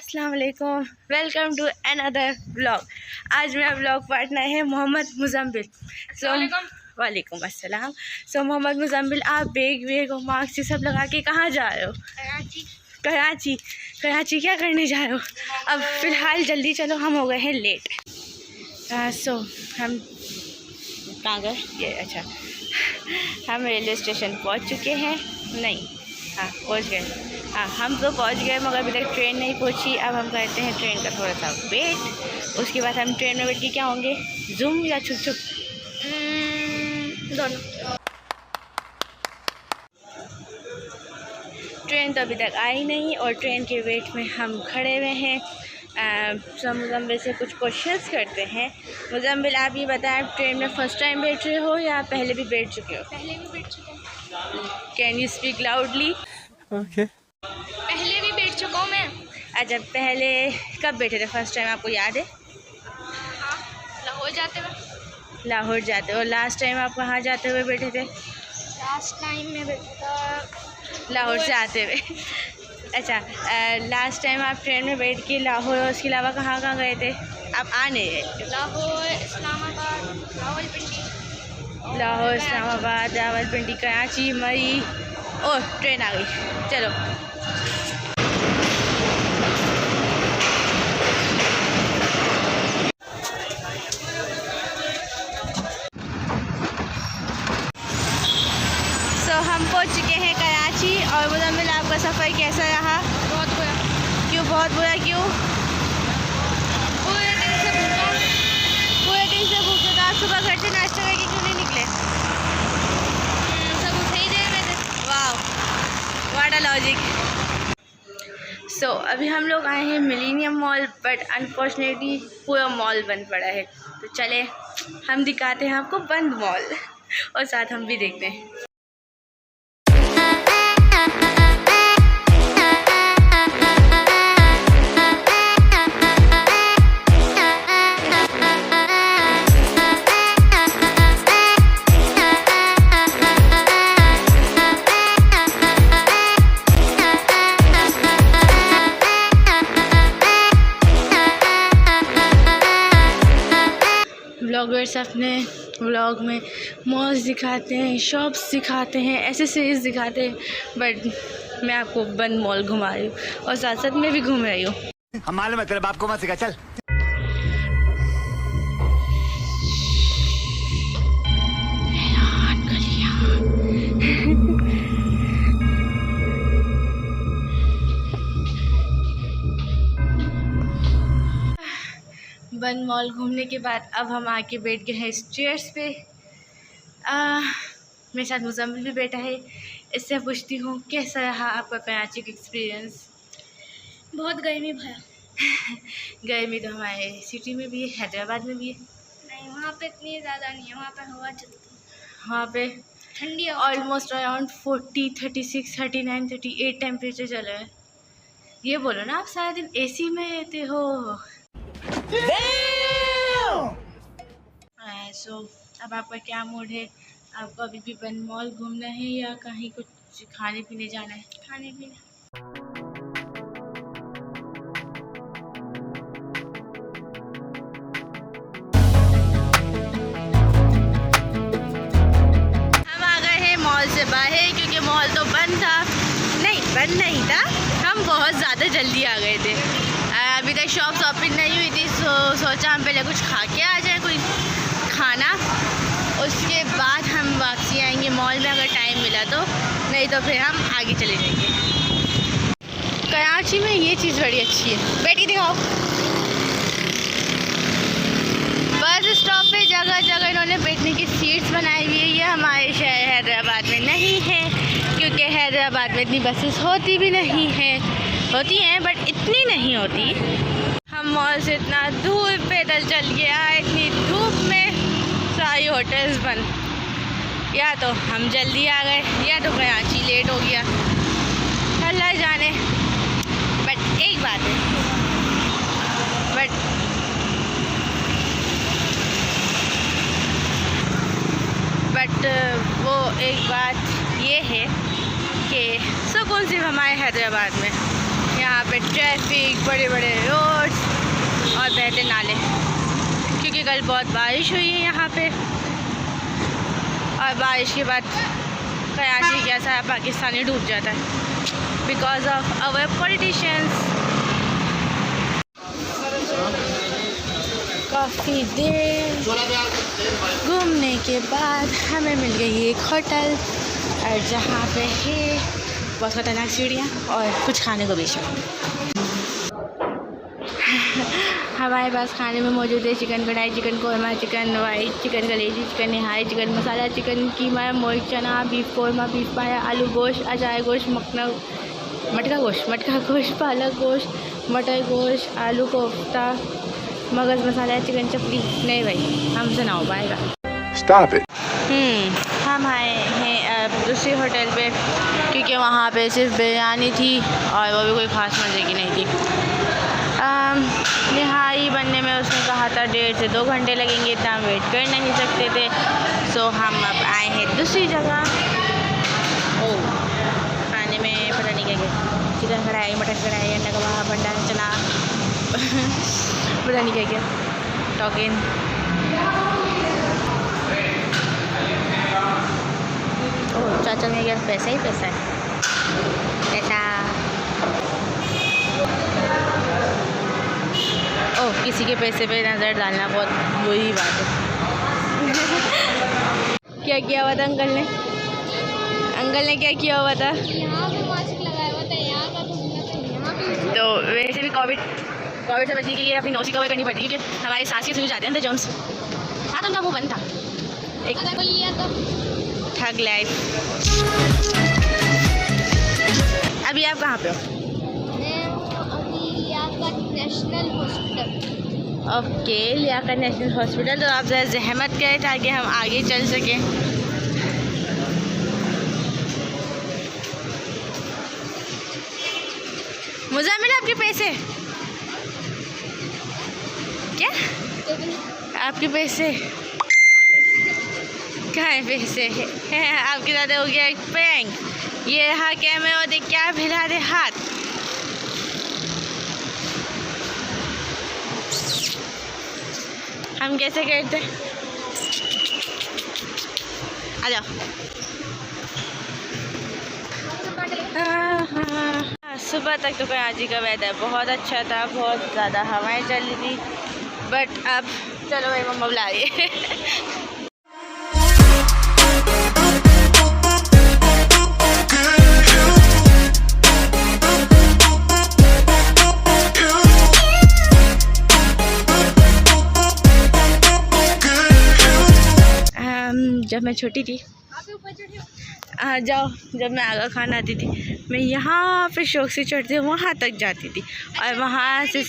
अस्सलाम वालेकुम, welcome to another vlog. आज मेरा व्लॉग पार्टनर है मोहम्मद मुजम्मिल। वालेकुम अस्सलाम। मोहम्मद मुजम्मिल, आप बैग वेग और मास्क ये सब लगा के कहाँ जा रहे हो? कराची। कराची क्या करने जा रहे हो? अब फ़िलहाल जल्दी चलो, हम हो गए हैं लेट। हम कहाँ गए? ये अच्छा, हम रेलवे स्टेशन पहुँच चुके हैं। नहीं, हाँ पहुँच गए। हाँ हम तो पहुँच गए, मगर अभी तक ट्रेन नहीं पहुँची। अब हम करते हैं ट्रेन का थोड़ा सा वेट। उसके बाद हम ट्रेन में बैठ के क्या होंगे, जूम या छुप छुप? दोनों। ट्रेन तो अभी तक आई नहीं और ट्रेन के वेट में हम खड़े हुए हैं। मुजम्मिल से कुछ क्वेश्चंस करते हैं। मुजम्मिल, आप ये बताएं, आप ट्रेन में फ़र्स्ट टाइम बैठ रहे हो या पहले भी बैठ चुके हो? पहले भी बैठ चुका हूँ। Can you speak loudly? Okay. पहले भी बैठ चुका हूँ मैं। अच्छा, पहले कब बैठे थे फर्स्ट टाइम, आपको याद है? हाँ, लाहौर जाते हुए। लाहौर जाते हो। लास्ट टाइम आप कहाँ जाते हुए बैठे थे? लास्ट टाइम में बैठा था लाहौर से आते हुए। अच्छा, लास्ट टाइम आप ट्रेन में बैठ के लाहौर और उसके अलावा कहाँ कहाँ गए थे? आप आ नहीं गए? लाहौर, इस्लामाबाद, रावलपिंडी। लाहौर, इस्लामाबाद, रावलपिंडी, कराची, मरी। ओह, ट्रेन आ गई, चलो। हम पहुंच चुके हैं कराची। और मुजम्मिल, आपका सफ़र कैसा रहा? बहुत बुरा। क्यों बहुत बुरा? क्यों? पूरे दिन से भूखा। पूरे दिन से भूखे थे। आप सुबह घर से नाश्ता करके क्यों नहीं निकले? सब उठे ही दे रहे थे। वाह, व्हाट अ लॉजिक। अभी हम लोग आए हैं मिलेनियम मॉल, बट अनफॉर्चुनेटली पूरा मॉल बंद पड़ा है। तो चले हम दिखाते हैं आपको बंद मॉल, और साथ हम भी देखते हैं। ब्लॉगर्स अपने व्लॉग में मॉल्स दिखाते हैं, शॉप्स दिखाते हैं, एसेसरीज दिखाते हैं, बट मैं आपको बंद मॉल घुमा रही हूँ और साथ साथ मैं भी घूम रही हूँ। हम मालूम है तेरे बाप को मत सिखा, चल। बंद मॉल घूमने के बाद अब हम आके बैठ गए हैं स्टेयर्स पे। मेरे साथ मुजम्मिल भी बैठा है। इससे पूछती हूँ, कैसा रहा आपका कराची का एक्सपीरियंस? बहुत गर्मी भरा। गर्मी तो हमारे सिटी में भी है, हैदराबाद में भी है। नहीं, वहाँ पे इतनी ज़्यादा नहीं है। वहाँ पे हवा चलती है, वहाँ पे ठंडी हवा। ऑलमोस्ट अराउंड 40, 36, 39, 38 टेम्परेचर चल रहा है। ये बोलो ना, आप सारा दिन एसी में रहते हो। अब आपका क्या मूड है? आपको अभी भी बंद मॉल घूमना है या कहीं कुछ खाने पीने जाना है? खाने पीने। हम आ गए हैं मॉल से बाहर, क्योंकि मॉल तो बंद था। नहीं, बंद नहीं था, हम बहुत ज़्यादा जल्दी आ गए थे। अभी तक शॉपिंग नहीं हुई थी, सोचा हम पहले कुछ खा के आ जाए, कोई खाना। उसके बाद हम वापसी आएंगे मॉल में, अगर टाइम मिला तो, नहीं तो फिर हम आगे चले जाएंगे। कराची में ये चीज़ बड़ी अच्छी है, बेटी दिखाओ। बस स्टॉप पे जगह जगह इन्होंने बैठने की सीट्स बनाई हुई है। ये हमारे शहर हैदराबाद में नहीं है, क्योंकि हैदराबाद में इतनी बसेस होती भी नहीं है। होती हैं बट इतनी नहीं होती। हम मॉल से इतना दूर पैदल चल के आए, इतनी धूप में, सारी होटल्स बंद। या तो हम जल्दी आ गए या तो कराची लेट हो गया, अल्लाह जाने। बट एक बात है, बट वो एक बात ये है कि सुकून सिर्फ हमारे हैदराबाद में। यहाँ पे ट्रैफिक, बड़े बड़े रोड्स और बहते नाले, क्योंकि कल बहुत बारिश हुई है यहाँ पे। और बारिश के बाद कराची कैसा है, पाकिस्तानी डूब जाता है बिकॉज ऑफ आवर पॉलिटिशियंस। काफ़ी देर घूमने के बाद हमें मिल गई एक होटल, और जहाँ पे है बहुत खतरनाक सीढ़ियाँ और कुछ खाने को बेचा। हमारे पास खाने में मौजूद है चिकन कढ़ाई, chicken korma, chicken white, chicken कलेजी, चिकन निहारी, चिकन मसाला, चिकन कीमा, मोइक चना, बीफ कोरमा, बीफ पाया, आलू गोश्त, अचार गोश्त, मटका गोश्त, पालक गोश्त, मटर गोश्त, आलू कोफ्ता, मगज़ मसाला, चिकन चपली। नहीं भाई, हमसे ना हो पाएगा। Stop it. हम आए हैं दूसरे होटल पे, क्योंकि वहाँ पे सिर्फ बिरयानी थी और वो भी कोई ख़ास मज़े की नहीं थी। निहारी बनने में उसने कहा था 1.5 से 2 घंटे लगेंगे, इतना हम वेट कर नहीं सकते थे। सो हम अब आए हैं दूसरी जगह। खाने में पता नहीं क्या क्या, चिकन कढ़ाई, मटन कढ़ाई, अंडा कबाब, अंडा चना पता नहीं क्या क्या, टॉकिन। चाचा में क्या पैसा ही पैसा है, पैसा। किसी के पैसे पे नज़र डालना बहुत बुरी बात है। क्या किया हुआ था अंकल ने? अंकल ने क्या किया हुआ था? यहाँ पे मास्क लगाया हुआ था, यहाँ का तो यहाँ पे। तो वैसे भी कोविड से बचने के लिए अपनी नोज़ कवर करनी पड़ती है, क्योंकि हमारी सांस के सुई जाते हैं अंदर जर्म्स। हाँ, तो उनका मुँह बंद था। एक लिया तो ठग लाइफ। अभी आप कहाँ पे हो? मैं अभी Liaquat national hospital. Okay, Liaquat national hospital. तो आप ज़रा ज़हमत करें ताकि हम आगे चल सकें। मुज़म्मिल, आपके पैसे क्या? आपके पैसे कहाँ है? पैसे आपके साथ हो गया एक प्रैंक। ये रहा कैमरा, देख क्या हिला दे हाथ। हम कैसे करते? आ जाओ। सुबह तक तो कराची का वेदर बहुत अच्छा था, बहुत ज़्यादा हवाएं चल रही थी, बट अब चलो भाई मम्मा बुला रही है। जब मैं छोटी थी, जाओ, जब मैं आगा खान आती थी, मैं यहाँ पे शौक से चढ़ते वहाँ तक जाती थी, और वहाँ से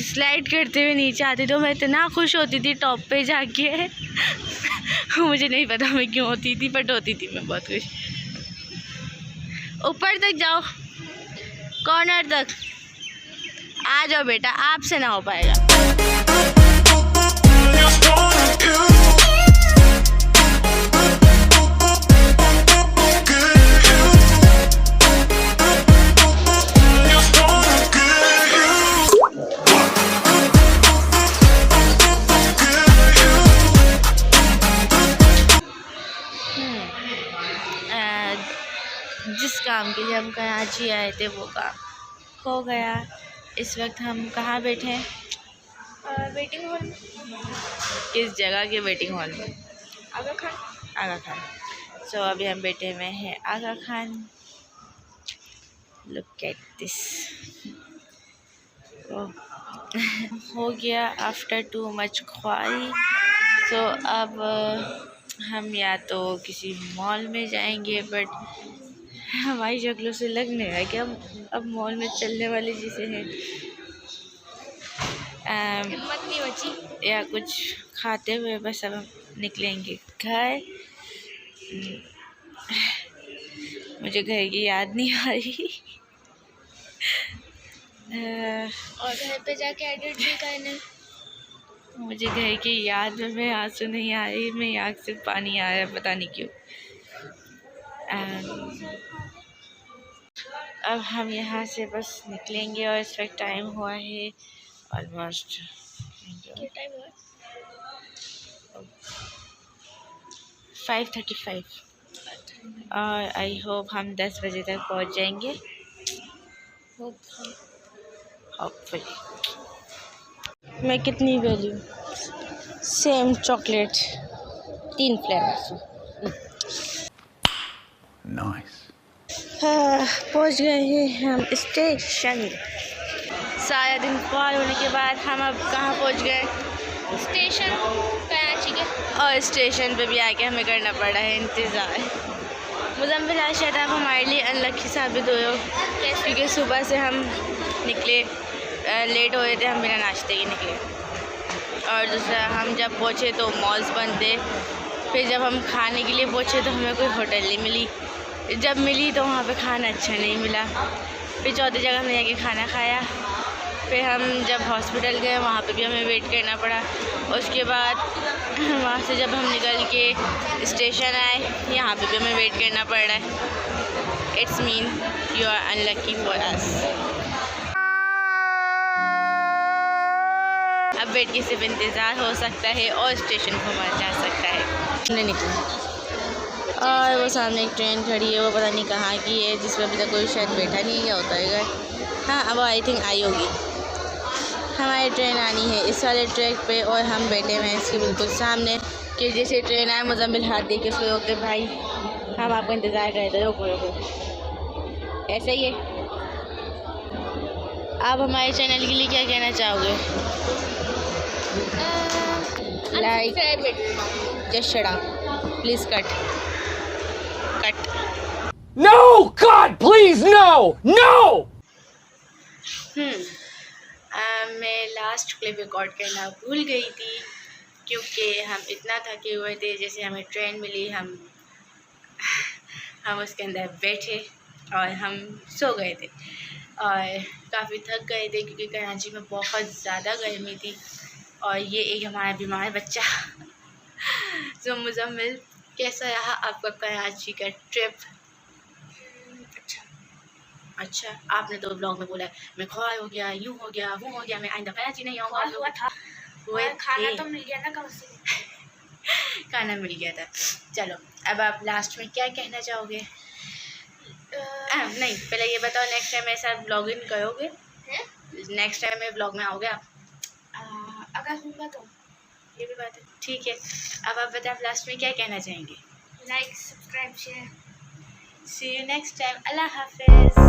स्लाइड करते हुए नीचे आती, तो मैं इतना खुश होती थी टॉप पे जाके। मुझे नहीं पता मैं क्यों होती थी, बट होती थी मैं बहुत खुश। ऊपर तक जाओ, कॉर्नर तक आ जाओ बेटा, आपसे ना हो पाएगा। जिस काम के लिए हम कराची आए थे वो काम हो गया। इस वक्त हम कहाँ बैठे हैं? वेटिंग हॉल में। किस जगह के वेटिंग हॉल में? आगा खान। आगा खान। सो अभी हम बैठे हुए हैं Agha Khan. Look at this. हो गया आफ्टर टू मच ख्वाही। सो अब हम या तो किसी मॉल में जाएंगे, बट हमारी शक्लों से लग नहीं रहा कि हम अब मॉल में चलने वाले जैसे हैं। हिम्मत नहीं बची। या कुछ खाते हुए बस अब हम निकलेंगे घर। मुझे घर की याद नहीं आ रही। और घर पे जाके एडिट भी करना। मुझे घर की याद में मेरे आंसू नहीं आ रही, मेरी आँख से पानी आ रहा है, पता नहीं क्यों। अब हम यहाँ से बस निकलेंगे और इस वक्त टाइम हुआ है ऑलमोस्ट क्या टाइम हुआ? 5:35 और आई होप हम 10 बजे तक पहुँच जाएंगे होपफुली। मैं कितनी value same chocolate 3 flavours. Nice. पहुँच गए हैं हम स्टेशन। सारा दिन कॉल होने के बाद हम अब कहाँ पहुँच गए? स्टेशन कराची के। और स्टेशन पे भी आके हमें करना पड़ा है इंतज़ार। मुज़म्मिल आज शायद आप हमारे लिए अनलकी साबित हुए हो, क्योंकि सुबह से हम निकले लेट हो रहे थे, हम बिना नाश्ते के निकले। और दूसरा हम जब पहुँचे तो मॉल्स बंद थे। फिर जब हम खाने के लिए पहुँचे तो हमें कोई होटल नहीं मिली। जब मिली तो वहाँ पे खाना अच्छा नहीं मिला। फिर चौथी जगह हमने जाके खाना खाया। फिर हम जब हॉस्पिटल गए वहाँ पे भी हमें वेट करना पड़ा। उसके बाद वहाँ से जब हम निकल के स्टेशन आए, यहाँ पे भी हमें वेट करना पड़ रहा है। It's mean you are unlucky for us. अब वेट की सिर्फ इंतज़ार हो सकता है और स्टेशन घुमा जा सकता है। हमने निकला और वो सामने एक ट्रेन खड़ी है, वो पता नहीं कहाँ की है, जिस पर अभी तक कोई शायद बैठा नहीं है, होता है। हाँ, अब आई थिंक आई होगी। हमारी ट्रेन आनी है इस वाले ट्रैक पे और हम बैठे हुए हैं इसके बिल्कुल सामने। कि जैसे ट्रेन आए मुज़म्मिल हाथ दे के उसको रोकते, भाई हम आपका इंतज़ार कर रहे थे, रोको रोको। ऐसे ही है। आप हमारे चैनल के लिए क्या कहना चाहोगे? Like, just shut up please, cut. No, God, please, no, no. मैं लास्ट क्लिप रिकॉर्ड करना भूल गई थी, क्योंकि हम इतना थके हुए थे। जैसे हमें ट्रेन मिली, हम उसके अंदर बैठे और हम सो गए थे और काफ़ी थक गए थे, क्योंकि कराची में बहुत ज़्यादा गर्मी थी। और ये एक हमारा बीमार बच्चा जो मुज़म्मिल, कैसा रहा आपका कराची का ट्रिप? अच्छा, आपने तो ब्लॉग में बोला मैं ख्वार हो गया, यूँ हो गया, वो हो गया, मैं आइंदा कराची नहीं आऊँगा। हुआ था, खाना तो मिल गया ना कम से कम। खाना मिल गया था। चलो, अब आप लास्ट में क्या कहना चाहोगे? नहीं, पहले ये बताओ, नेक्स्ट टाइम ऐसा ब्लॉग इन करोगे? नेक्स्ट टाइम में ब्लॉग में आओगे आप? अगर होगा तो। ये भी बात है, ठीक है। अब आप बताओ, आप लास्ट में क्या कहना चाहेंगे? Like, subscribe, share. See you next time. Allah हाफिज़।